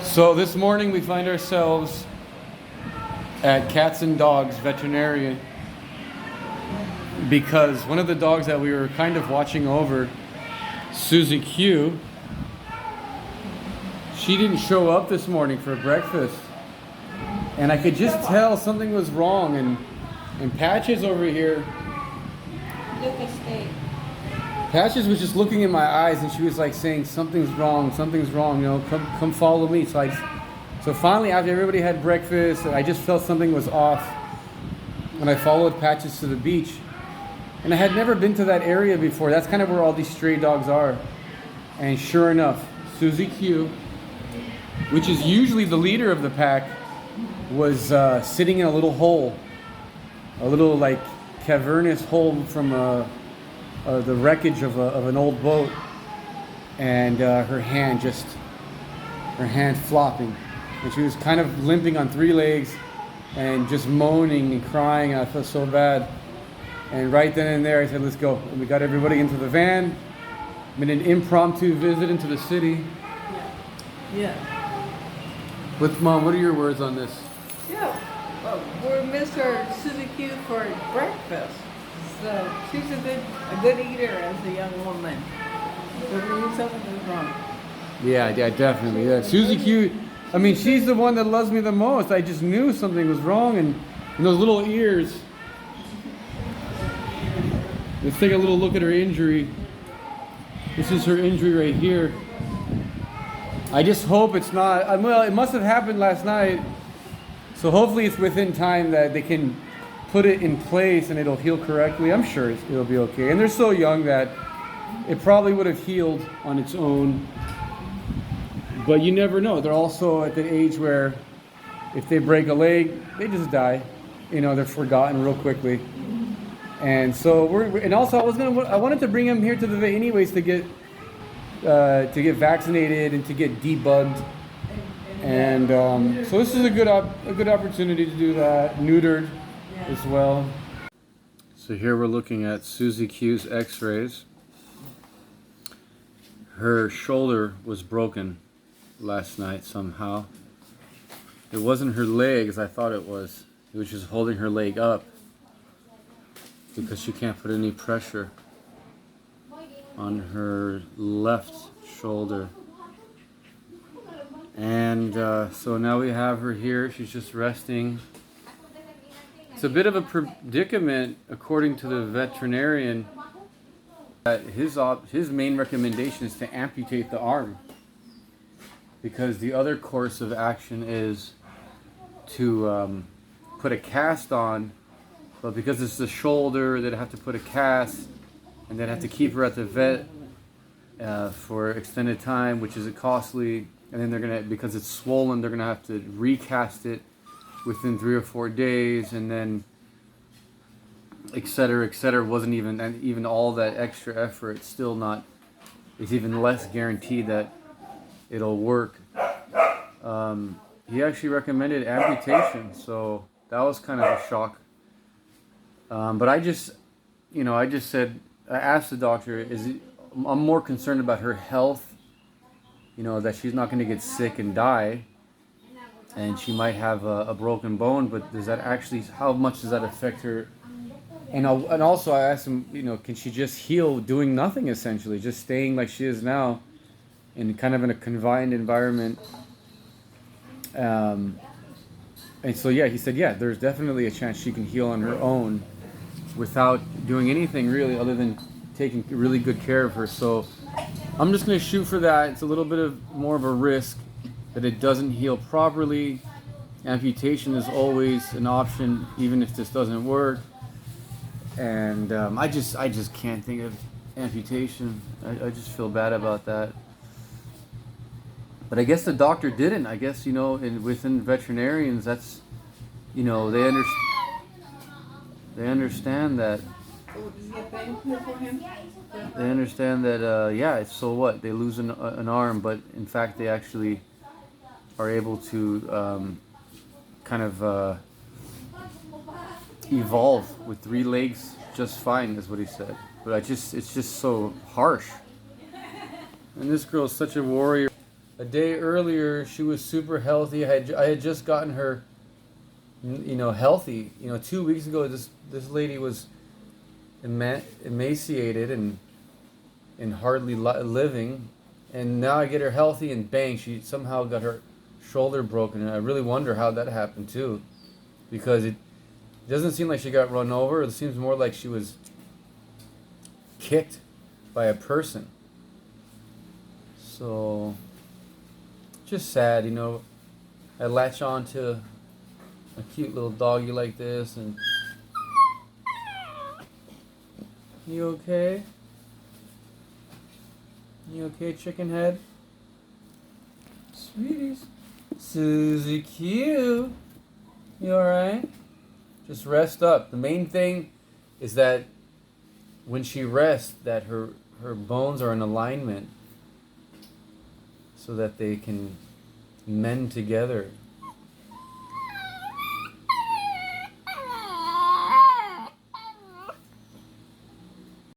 So this morning we find ourselves at Cats and Dogs Veterinarian because one of the dogs that we were kind of watching over, Suzie Q, she didn't show up this morning for breakfast. And I could just tell something was wrong, and Patches over here, Patches was just looking in my eyes, and she was like saying, something's wrong, you know, come follow me. So finally, after everybody had breakfast, I just felt something was off when I followed Patches to the beach. And I had never been to that area before. That's kind of where all these stray dogs are. And sure enough, Suzie Q, which is usually the leader of the pack, was sitting in a little hole, a little like cavernous hole from the wreckage of an old boat, and her hand flopping, and she was kind of limping on three legs and just moaning and crying, and I felt so bad. And right then and there I said, let's go. And we got everybody into the van, made an impromptu visit into the city. Yeah. With Mom, what are your words on this? Yeah. Well, we missed our Suzie Q for breakfast. So she's a good eater as a young woman. So we knew something was wrong. Yeah, definitely. Yeah. Suzie Q, I mean, she's the one that loves me the most. I just knew something was wrong, and those little ears. Let's take a little look at her injury. This is her injury right here. I just hope it's not, well, it must have happened last night. So hopefully it's within time that they can put it in place and it'll heal correctly. I'm sure it'll be okay. And they're so young that it probably would have healed on its own. But you never know. They're also at the age where if they break a leg, they just die. You know, they're forgotten real quickly. And so and also I wanted to bring him here to the vet anyways to get vaccinated and to get debugged. And so this is a good opportunity to do that, neutered as well. So here we're looking at Suzie Q's x-rays. Her shoulder was broken last night somehow. It wasn't her leg as I thought it was. It was just holding her leg up because she can't put any pressure on her left shoulder. And so now we have her here. She's just resting. It's a bit of a predicament, according to the veterinarian. His main recommendation is to amputate the arm, because the other course of action is to put a cast on, but because it's the shoulder, they'd have to put a cast, and they'd have to keep her at the vet for extended time, which is costly. And then because it's swollen, they're gonna have to recast it within 3 or 4 days, and then et cetera, wasn't even all that extra effort. It's still not. It's even less guaranteed that it'll work. He actually recommended amputation, so that was kind of a shock. But I asked the doctor, I'm more concerned about her health. You know, that she's not going to get sick and die, and she might have a broken bone, but how much does that affect her? And also I asked him, you know, can she just heal doing nothing, essentially, just staying like she is now in kind of in a confined environment? And so, yeah, he said, yeah, there's definitely a chance she can heal on her own without doing anything really other than taking really good care of her. So I'm just going to shoot for that. It's a little bit more of a risk that it doesn't heal properly. Amputation is always an option, even if this doesn't work. And I just can't think of amputation. I just feel bad about that. But I guess the doctor didn't. I guess, you know, within veterinarians, that's, you know, they understand that. They understand that, yeah, so what? They lose an arm, but in fact they actually are able to kind of evolve with 3 legs just fine, is what he said. But it's just so harsh. And this girl is such a warrior. a day earlier she was super healthy. I had just gotten her, healthy. 2 weeks ago this lady was emaciated and hardly living, and now I get her healthy and bang, she somehow got her shoulder broken, and I really wonder how that happened too, because it doesn't seem like she got run over. It seems more like she was kicked by a person. So just sad, I latch on to a cute little doggy like this, and you okay? You okay, chicken head? Sweeties. Suzie Q. You alright? Just rest up. The main thing is that when she rests, that her bones are in alignment so that they can mend together.